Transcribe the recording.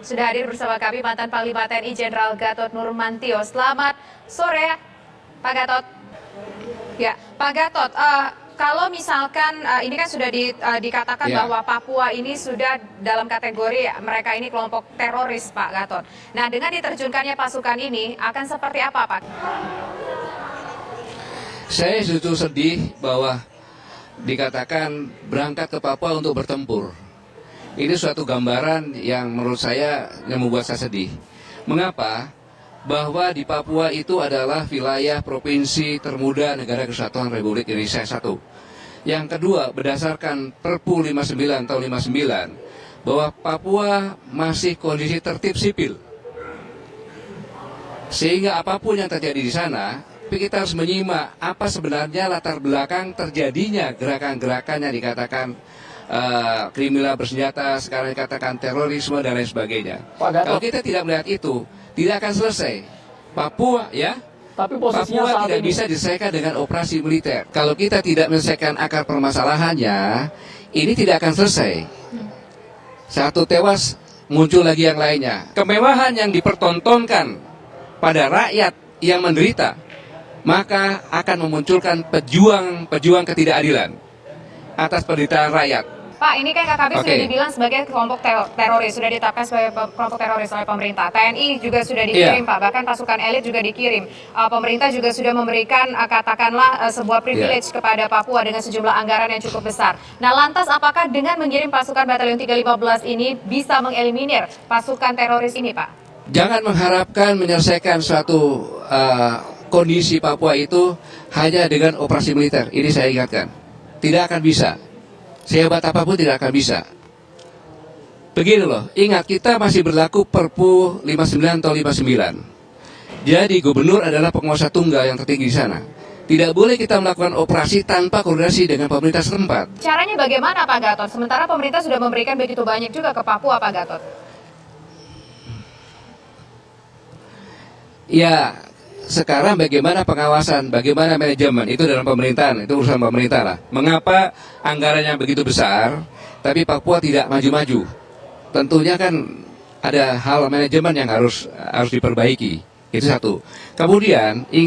Sudah hadir bersama kami mantan Panglima TNI Jenderal Gatot Nurmantio. Selamat sore, Pak Gatot. Ya, Pak Gatot, kalau misalkan ini kan sudah dikatakan bahwa Papua ini sudah dalam kategori mereka ini kelompok teroris, Pak Gatot. Nah, dengan diterjunkannya pasukan ini akan seperti apa, Pak? Saya justru sedih bahwa dikatakan berangkat ke Papua untuk bertempur. Ini suatu gambaran yang menurut saya yang membuat saya sedih. Mengapa? Bahwa di Papua itu adalah wilayah provinsi termuda Negara Kesatuan Republik Indonesia 1. Yang kedua, berdasarkan Perpu 59 tahun 59, bahwa Papua masih kondisi tertib sipil. Sehingga apapun yang terjadi di sana, kita harus menyimak apa sebenarnya latar belakang terjadinya gerakan-gerakan yang dikatakan kriminal bersenjata, sekarang dikatakan terorisme dan lain sebagainya. Kalau kita tidak melihat itu, tidak akan selesai. Papua tapi posisinya Papua saat tidak ini bisa diselesaikan dengan operasi militer. Kalau kita tidak menyelesaikan akar permasalahannya, ini tidak akan selesai. Satu tewas, muncul lagi yang lainnya. Kemewahan yang dipertontonkan pada rakyat yang menderita, maka akan memunculkan pejuang ketidakadilan atas penderitaan rakyat. Pak, ini kan KKB sudah dibilang sebagai kelompok teroris, sudah ditetapkan sebagai kelompok teroris oleh pemerintah. TNI juga sudah dikirim, Pak, bahkan pasukan elit juga dikirim. Pemerintah juga sudah memberikan katakanlah sebuah privilege kepada Papua dengan sejumlah anggaran yang cukup besar. Nah, lantas apakah dengan mengirim pasukan Batalion 315 ini bisa mengeliminir pasukan teroris ini, Pak? Jangan mengharapkan menyelesaikan suatu kondisi Papua itu hanya dengan operasi militer. Ini saya ingatkan, tidak akan bisa. Sehebat apapun tidak akan bisa. Begini loh, ingat kita masih berlaku Perpu 59 tahun 59. Jadi gubernur adalah penguasa tunggal yang tertinggi di sana. Tidak boleh kita melakukan operasi tanpa koordinasi dengan pemerintah setempat. Caranya bagaimana, Pak Gatot? Sementara pemerintah sudah memberikan begitu banyak juga ke Papua, Pak Gatot. Ya, sekarang bagaimana pengawasan, bagaimana manajemen, itu dalam pemerintahan, itu urusan pemerintah lah. Mengapa anggarannya begitu besar, tapi Papua tidak maju-maju? Tentunya kan ada hal manajemen yang harus diperbaiki. Itu satu. Kemudian ingat,